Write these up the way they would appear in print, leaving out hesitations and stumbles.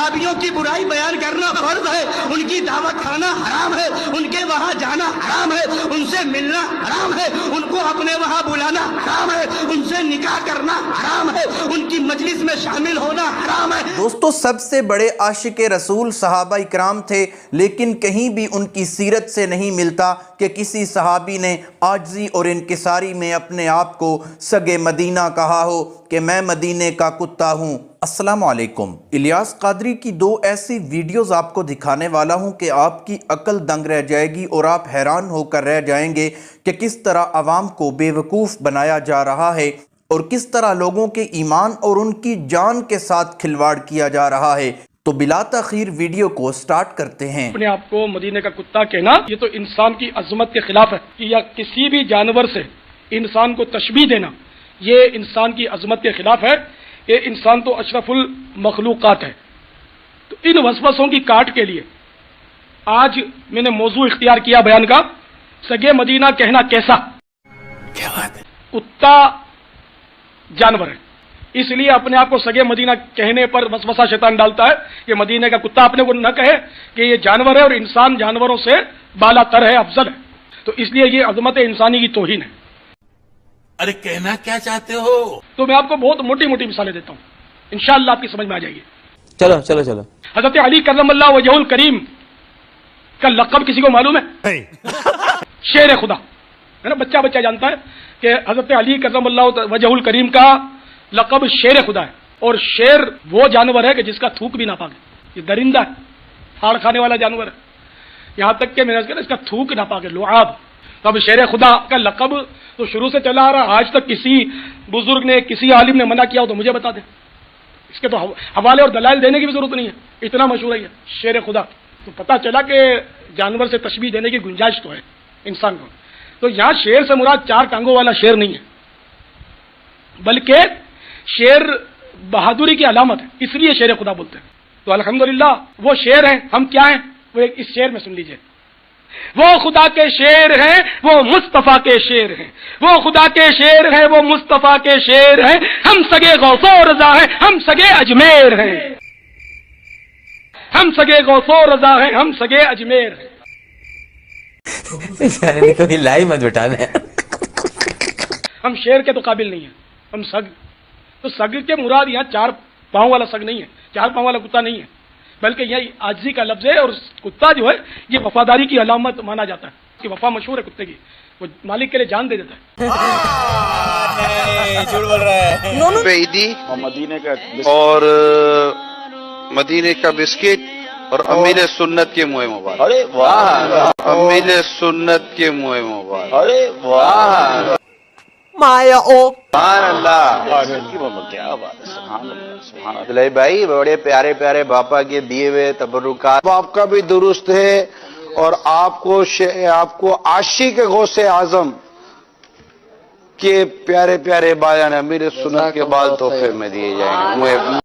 वहाबियों की बुराई बयान करना फर्ज है, उनकी दावत खाना हराम है, उनके वहां जाना हराम है, उनसे मिलना हराम है, उनको अपने वहां बुलाना हराम है, उनसे निकाह करना हराम है, उनकी मजलिस में शामिल होना हराम है। दोस्तों, सबसे बड़े आशिक रसूल सहाबा इकराम थे, लेकिन कहीं भी उनकी सीरत से नहीं मिलता कि किसी सहाबी ने आजिज़ी और इनकिसारी में अपने आप को सगे मदीना कहा हो कि मैं मदीने का कुत्ता हूँ। अस्सलाम वालेकुम। इलियास कादरी की दो ऐसी वीडियोस आपको दिखाने वाला हूँ कि आपकी अकल दंग रह जाएगी और आप हैरान होकर रह जाएंगे कि किस तरह आवाम को बेवकूफ़ बनाया जा रहा है और किस तरह लोगों के ईमान और उनकी जान के साथ खिलवाड़ किया जा रहा है। तो बिला ताखीर वीडियो को स्टार्ट करते हैं। अपने आप को मदीने का कुत्ता कहना ये तो इंसान की अजमत के खिलाफ है, कि या किसी भी जानवर से इंसान को तशबीह देना ये इंसान की अजमत के खिलाफ है। ये इंसान तो अशरफुल मखलूकात है। तो इन वसवसों की काट के लिए आज मैंने मौजू इख्तियार किया बयान का, सगे मदीना कहना कैसा। क्या बात है। कुत्ता जानवर है, इसलिए अपने आप को सगे मदीना कहने पर वसवसा शैतान डालता है कि मदीने का कुत्ता अपने को न कहे कि ये जानवर है और इंसान जानवरों से बालातर है, अफजल है। तो इसलिए ये अजमत इंसानी की तौहीन है। अरे कहना क्या चाहते हो? तो मैं आपको बहुत मोटी मोटी मिसालें देता हूँ, इंशाअल्लाह आपकी समझ में आ जाएगी। चलो चलो चलो। हजरत अली करमल्लाहु वजहुल करीम का लक़ब किसी को मालूम है? शेर खुदा है ना, बच्चा बच्चा जानता है कि हजरत अली करमल्लाहु वजहुल करीम का लक़ब शेर खुदा है। और शेर वो जानवर है कि जिसका थूक भी नापाक है। ये दरिंदा है, फाड़ खाने वाला जानवर है, यहाँ तक कि मैंने इसका थूक नापाक है, लुआब। तो अब शेर खुदा का लक़ब तो शुरू से चला आ रहा, आज तक किसी बुजुर्ग ने किसी आलिम ने मना किया हो तो मुझे बता दें। इसके तो हवाले और दलाइल देने की भी जरूरत नहीं है, इतना मशहूर है शेर खुदा। तो पता चला कि जानवर से तशबीह देने की गुंजाइश तो है इंसान को। तो यहाँ शेर से मुराद चार टांगों वाला शेर नहीं है, बल्कि शेर बहादुरी की अलामत है, इसलिए शेर खुदा बोलते हैं। तो अल्हम्दुलिल्लाह वो शेर हैं, हम क्या हैं वो एक इस शेर में सुन लीजिए। वो खुदा के शेर हैं, वो मुस्तफा के शेर हैं, वो खुदा के शेर हैं, वो मुस्तफा के शेर हैं, हम सगे गौसो रजा हैं, हम सगे अजमेर हैं, हम सगे गौसो रजा हैं, हम सगे अजमेर हैं। कभी लाई मत बिठाना। हम शेर के तो काबिल नहीं है, हम सग। तो सग के मुराद यहाँ चार पांव वाला सग नहीं है, चार पांव वाला कुत्ता नहीं है, बल्कि यह आजिज़ी का लफ्ज है। और कुत्ता जो है ये वफादारी की अलामत माना जाता है, कि वफा मशहूर है कुत्ते की, वो मालिक के लिए जान दे देता है। झूठ बोल रहा है। ईदी और मदीने का बिस्किट और अमीर सुन्नत के मुँह मुबारक। अरे वाह। अमीर सुन्नत के मुँह मुबारक। अरे वाह। माया ओ क्या बात है, सुभान अल्लाह। भाई बड़े प्यारे प्यारे बापा के दिए हुए तबरुकात, आपका भी दुरुस्त है और आपको आशिक गौसे आजम के प्यारे प्यारे बायान अमीर सुन्नत के बाल तोहफे में दिए जाएंगे।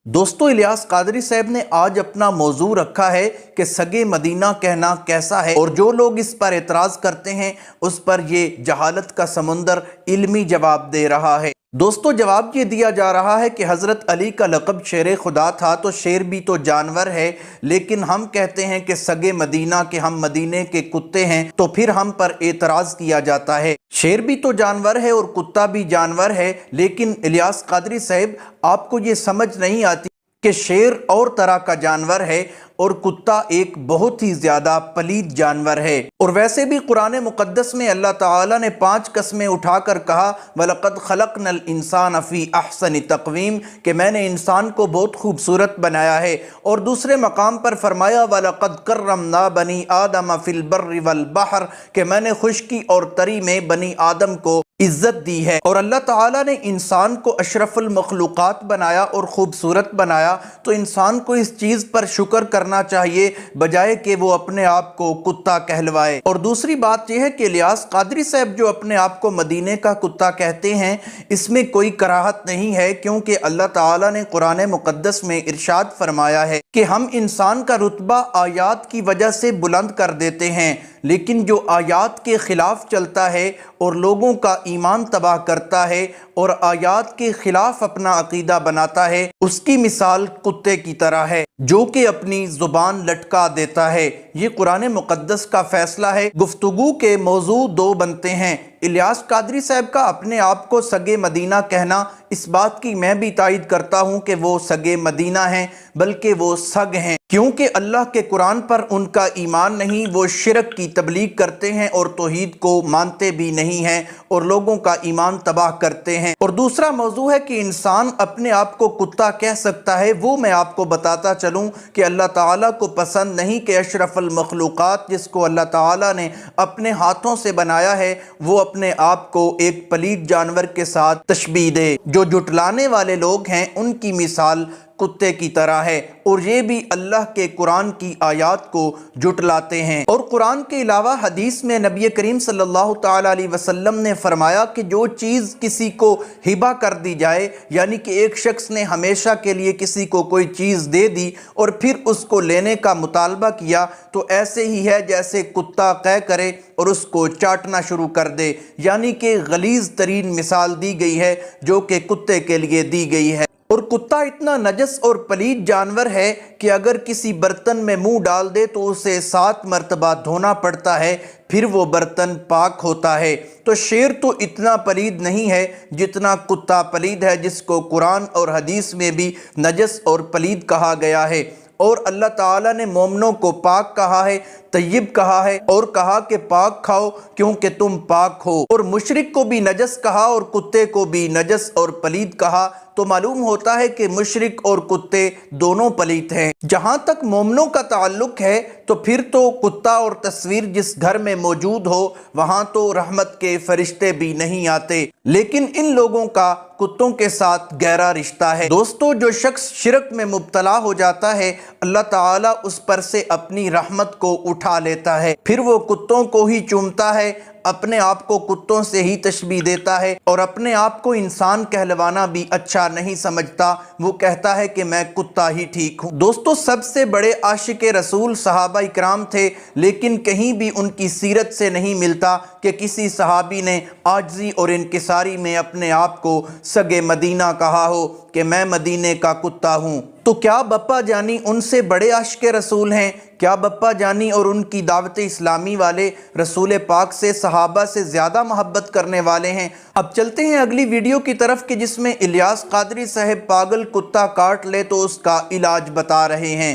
दोस्तों, इलियास कादरी साहब ने आज अपना मौजू रखा है कि सगे मदीना कहना कैसा है, और जो लोग इस पर एतराज़ करते हैं उस पर ये जहालत का समुंदर इल्मी जवाब दे रहा है। दोस्तों, जवाब ये दिया जा रहा है कि हज़रत अली का लक़ब शेर खुदा था, तो शेर भी तो जानवर है, लेकिन हम कहते हैं कि सगे मदीना के हम मदीने के कुत्ते हैं, तो फिर हम पर एतराज़ किया जाता है। शेर भी तो जानवर है और कुत्ता भी जानवर है, लेकिन इलियास कादरी साहब आपको ये समझ नहीं आती कि शेर और तरह का जानवर है और कुत्ता एक बहुत ही ज़्यादा पलीद जानवर है। और वैसे भी कुरान मुक़द्दस में अल्लाह ताला ने 5 कसमें उठाकर कहा, वलक़द खलक़नल इंसान फ़ी अहसनि तक़वीम, कि मैंने इंसान को बहुत खूबसूरत बनाया है। और दूसरे मकाम पर फरमाया, वलक़द कर्रमना बनी आदम फ़िल बर्रि वल बहर, कि मैंने खुश्की और तरी में बनी आदम को इज्जत दी है। और अल्लाह ताला ने इंसान को अशरफुल मखलूक़ात बनाया और ख़ूबसूरत बनाया, तो इंसान को इस चीज़ पर शुक्र करना चाहिए बजाय कि वो अपने आप को कुत्ता कहलवाए। और दूसरी बात यह है कि इलियास कादरी साहब जो अपने आप को मदीने का कुत्ता कहते हैं, इसमें कोई कराहत नहीं है, क्योंकि अल्लाह ताला ने कुरान मुक़द्दस में इरशाद फरमाया है कि हम इंसान का रुतबा आयात की वजह से बुलंद कर देते हैं, لیکن جو آیات کے خلاف چلتا ہے اور لوگوں کا ایمان تباہ کرتا ہے اور آیات کے خلاف اپنا عقیدہ بناتا ہے، اس کی مثال کتے کی طرح ہے جو کہ اپنی زبان لٹکا دیتا ہے۔ یہ قرآن مقدس کا فیصلہ ہے۔ گفتگو کے موضوع دو بنتے ہیں۔ الیاس قادری صاحب کا اپنے آپ کو سگے مدینہ کہنا، اس بات کی میں بھی تائید کرتا ہوں کہ وہ سگے مدینہ ہیں، بلکہ وہ سگ ہیں، کیونکہ اللہ کے قرآن پر ان کا ایمان نہیں، وہ شرک کی تبلیغ کرتے ہیں اور توحید کو مانتے بھی نہیں ہیں اور لوگوں کا ایمان تباہ کرتے ہیں۔ اور دوسرا موضوع ہے کہ انسان اپنے آپ کو کتا کہہ سکتا ہے۔ وہ میں آپ کو بتاتا چلوں کہ اللہ تعالیٰ کو پسند نہیں کہ اشرف المخلوقات، جس کو اللہ تعالیٰ نے اپنے ہاتھوں سے بنایا ہے، وہ اپنے آپ کو ایک پلید جانور کے ساتھ تشبیہ دے۔ جو جھٹلانے والے لوگ ہیں ان کی مثال کتے کی طرح ہے، اور یہ بھی اللہ کے قرآن کی آیات کو جھٹلاتے ہیں۔ اور قرآن کے علاوہ حدیث میں نبی کریم صلی اللہ تعالی علیہ وسلم نے فرمایا کہ جو چیز کسی کو ہبہ کر دی جائے، یعنی کہ ایک شخص نے ہمیشہ کے لیے کسی کو کوئی چیز دے دی اور پھر اس کو لینے کا مطالبہ کیا، تو ایسے ہی ہے جیسے کتا قے کرے اور اس کو چاٹنا شروع کر دے، یعنی کہ غلیظ ترین مثال دی گئی ہے جو کہ کتے کے لیے دی گئی ہے۔ اور کتا اتنا نجس اور پلید جانور ہے کہ اگر کسی برتن میں منہ ڈال دے تو اسے 7 مرتبہ دھونا پڑتا ہے، پھر وہ برتن پاک ہوتا ہے۔ تو شیر تو اتنا پلید نہیں ہے جتنا کتا پلید ہے، جس کو قرآن اور حدیث میں بھی نجس اور پلید کہا گیا ہے۔ اور اللہ تعالیٰ نے مومنوں کو پاک کہا ہے، طیب کہا ہے، اور کہا کہ پاک کھاؤ کیونکہ تم پاک ہو۔ اور مشرک کو بھی نجس کہا اور کتے کو بھی نجس اور پلید کہا، تو معلوم ہوتا ہے کہ مشرک اور کتے دونوں پلید ہیں۔ جہاں تک مومنوں کا تعلق ہے تو پھر تو کتا اور تصویر جس گھر میں موجود ہو وہاں تو رحمت کے فرشتے بھی نہیں آتے، لیکن ان لوگوں کا کتوں کے ساتھ گہرا رشتہ ہے۔ دوستو، جو شخص شرک میں مبتلا ہو جاتا ہے، اللہ تعالیٰ اس پر سے اپنی رحمت کو اٹھا لیتا ہے، پھر وہ کتوں کو ہی چومتا ہے، اپنے آپ کو کتوں سے ہی تشبیہ دیتا ہے اور اپنے آپ کو انسان کہلوانا بھی اچھا نہیں سمجھتا۔ وہ کہتا ہے کہ میں کتا ہی ٹھیک ہوں۔ دوستو، سب سے بڑے عاشق رسول صحابہ اکرام تھے، لیکن کہیں بھی ان کی سیرت سے نہیں ملتا کہ کسی صحابی نے عاجزی اور انکساری میں اپنے آپ کو سگے مدینہ کہا ہو کہ میں مدینے کا کتا ہوں۔ تو کیا بپا جانی ان سے بڑے عاشق رسول ہیں؟ کیا بپا جانی اور ان کی دعوت اسلامی والے رسول پاک سے، صحابہ سے زیادہ محبت کرنے والے ہیں؟ اب چلتے ہیں اگلی ویڈیو کی طرف کہ جس میں الیاس قادری صاحب پاگل کتا کاٹ لے تو اس کا علاج بتا رہے ہیں۔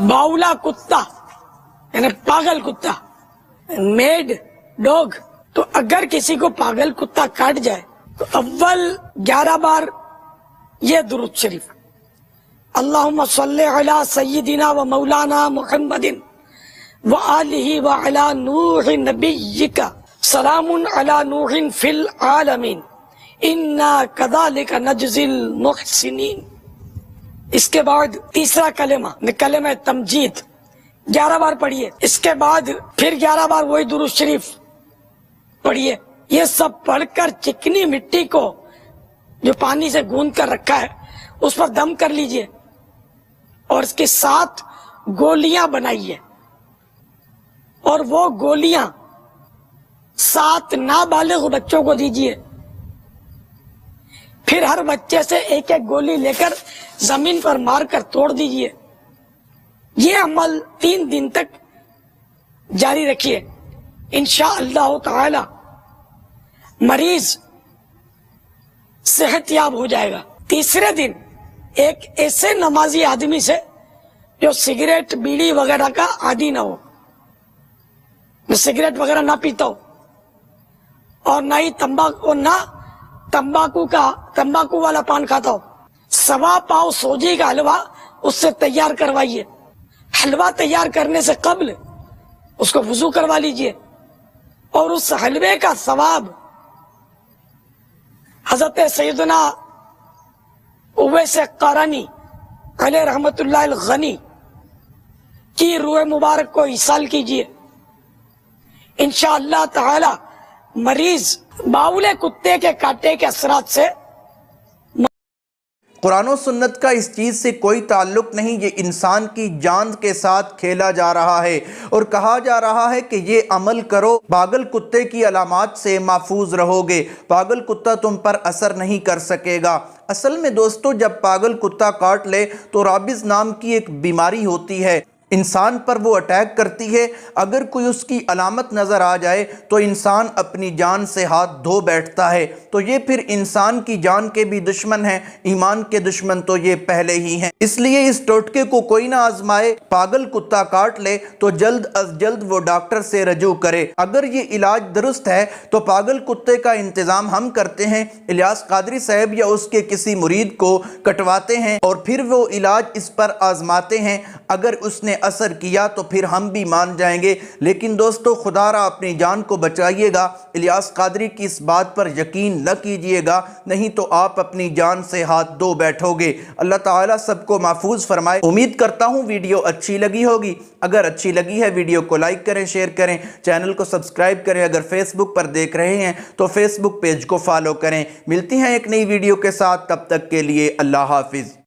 باولا کتا یعنی پاگل کتا، میڈ ڈوگ، تو اگر کسی کو پاگل کتا کاٹ جائے تو اول 11 بار یہ درود شریف، اللہم صلی علی سیدنا و مولانا محمد و آلہ و علی نوح نبیک، سلام علی نوح فی العالمین، انا کذالک نجزی المحسنین۔ اس کے بعد تیسرا کلمہ کلمہ تمجید 11 بار پڑھیے۔ اس کے بعد پھر 11 بار وہی درود شریف پڑھیے۔ یہ سب پڑھ کر چکنی مٹی کو جو پانی سے گوندھ کر رکھا ہے اس پر دم کر لیجئے اور اس کے 7 گولیاں بنائیے، اور وہ گولیاں 7 نابالغ بچوں کو دیجئے۔ پھر ہر بچے سے ایک ایک گولی لے کر زمین پر مار کر توڑ دیجئے۔ یہ عمل 3 دن تک جاری رکھیے، انشاءاللہ تعالی مریض صحت یاب ہو جائے گا۔ تیسرے دن ایک ایسے نمازی آدمی سے جو سگریٹ بیڑی وغیرہ کا عادی نہ ہو، نہ سگریٹ وغیرہ نہ پیتا ہو اور نہ ہی تمباکو والا پان کھاتا ہو، 1.25 پاؤ سوجی کا حلوہ اس سے تیار کروائیے۔ حلوہ تیار کرنے سے قبل اس کو وضو کروا لیجئے، اور اس حلوے کا ثواب حضرت سیدنا اویس قرنی علیہ رحمت اللہ الغنی کی روح مبارک کو ایصال کیجئے، انشاءاللہ تعالی مریض باولے کتے کے کاٹے کے اثرات سے۔ कुरान और सुन्नत का इस चीज़ से कोई ताल्लुक नहीं, ये इंसान की जान के साथ खेला जा रहा है और कहा जा रहा है कि ये अमल करो, पागल कुत्ते की अलामात से महफूज रहोगे, पागल कुत्ता तुम पर असर नहीं कर सकेगा। असल में दोस्तों, जब पागल कुत्ता काट ले तो राबिज़ नाम की एक बीमारी होती है, इंसान पर वो अटैक करती है। अगर कोई उसकी अलामत नज़र आ जाए तो इंसान अपनी जान से हाथ धो बैठता है। तो ये फिर इंसान की जान के भी दुश्मन हैं, ईमान के दुश्मन तो ये पहले ही हैं। इसलिए इस टोटके को कोई ना आजमाए, पागल कुत्ता काट ले तो जल्द अज जल्द वो डॉक्टर से रजू करे। अगर ये इलाज दुरुस्त है तो पागल कुत्ते का इंतज़ाम हम करते हैं, इलियास कादरी साहब या उसके किसी मुरीद को कटवाते हैं और फिर वो इलाज इस पर आजमाते हैं। अगर उसने असर किया तो फिर हम भी मान जाएंगे। लेकिन दोस्तों, खुदारा अपनी जान को बचाइएगा, इलियास कादरी की इस बात पर यकीन न कीजिएगा, नहीं तो आप अपनी जान से हाथ धो बैठोगे। अल्लाह ताला सबको महफूज फरमाए। उम्मीद करता हूँ वीडियो अच्छी लगी होगी। अगर अच्छी लगी है वीडियो को लाइक करें, शेयर करें, चैनल को सब्सक्राइब करें। अगर फेसबुक पर देख रहे हैं तो फेसबुक पेज को फॉलो करें। मिलती हैं एक नई वीडियो के साथ, तब तक के लिए अल्लाह हाफिज़।